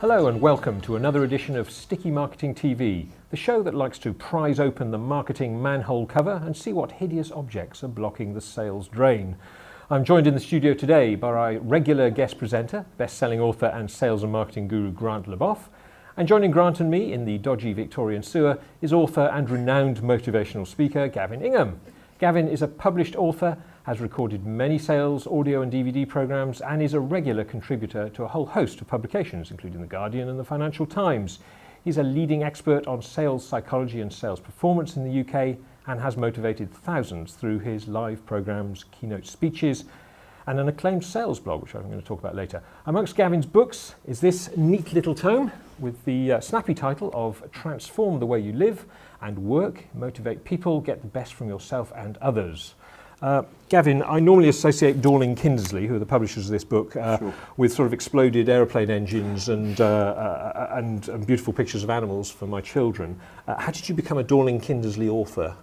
Hello and welcome to another edition of Sticky Marketing TV, the show that likes to prise open the marketing manhole cover and see what hideous objects are blocking the sales drain. I'm joined in the studio today by our regular guest presenter, best-selling author and sales and marketing guru Grant Leboff. And joining Grant and me in the dodgy Victorian sewer is author and renowned motivational speaker Gavin Ingham. Gavin is a published author, has recorded many sales, audio and DVD programs, and is a regular contributor to a whole host of publications, including The Guardian and the Financial Times. He's a leading expert on sales psychology and sales performance in the UK and has motivated thousands through his live programs, keynote speeches, and an acclaimed sales blog, which I'm going to talk about later. Amongst Gavin's books is this neat little tome with the snappy title of Transform the Way You Live and Work, Motivate People, Get the Best from Yourself and Others. Gavin, I normally associate Dorling Kindersley, who are the publishers of this book, with sort of exploded aeroplane engines and beautiful pictures of animals for my children. How did you become a Dorling Kindersley author?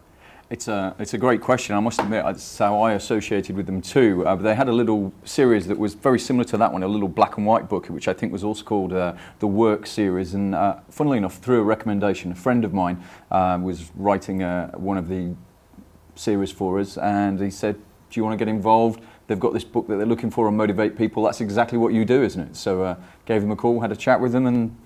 It's a great question. I must admit, that's how I associated with them too. But they had a little series that was very similar to that one, a little black and white book, which I think was also called the Work series. And funnily enough, through a recommendation, a friend of mine was writing one of the series for us, and he said, do you want to get involved? They've got this book that they're looking for and motivate people. That's exactly what you do, isn't it? So gave them a call, had a chat with them, and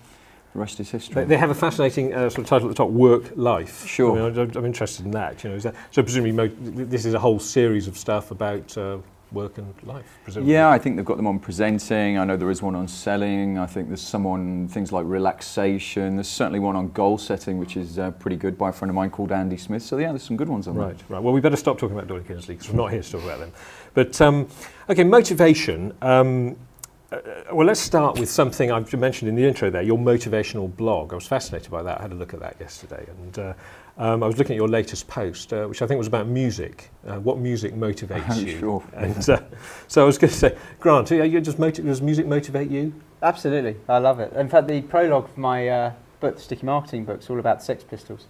the rest is history. They have a fascinating sort of title at the top, Work Life. Sure. I mean, I'm interested in that. You know, so presumably this is a whole series of stuff about work and life, presumably. Yeah, I think they've got them on presenting. I know there is one on selling. I think there's some on things like relaxation. There's certainly one on goal setting, which is pretty good, by a friend of mine called Andy Smith. So yeah, there's some good ones on there. Right. Well, we better stop talking about Dorling Kindersley because we're not here to talk about them. But okay, motivation. Well, let's start with something I've mentioned in the intro there, your motivational blog. I was fascinated by that. I had a look at that yesterday. And I was looking at your latest post, which I think was about music. What music motivates you? Sure. And so I was going to say, Grant, does music motivate you? Absolutely. I love it. In fact, the prologue for my book, the Sticky Marketing book, is all about Sex Pistols.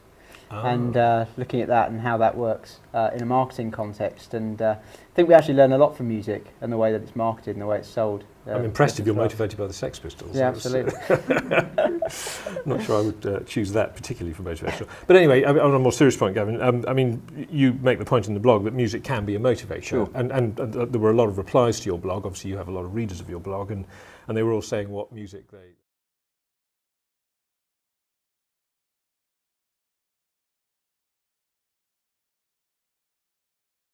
And looking at that and how that works in a marketing context. And I think we actually learn a lot from music and the way that it's marketed and the way it's sold. I'm impressed if you're motivated by the Sex Pistols. Yeah, absolutely. Not sure I would choose that particularly for motivation. But anyway, on a more serious point, Gavin, I mean, you make the point in the blog that music can be a motivator. Sure. And there were a lot of replies to your blog. Obviously, you have a lot of readers of your blog, and they were all saying what music they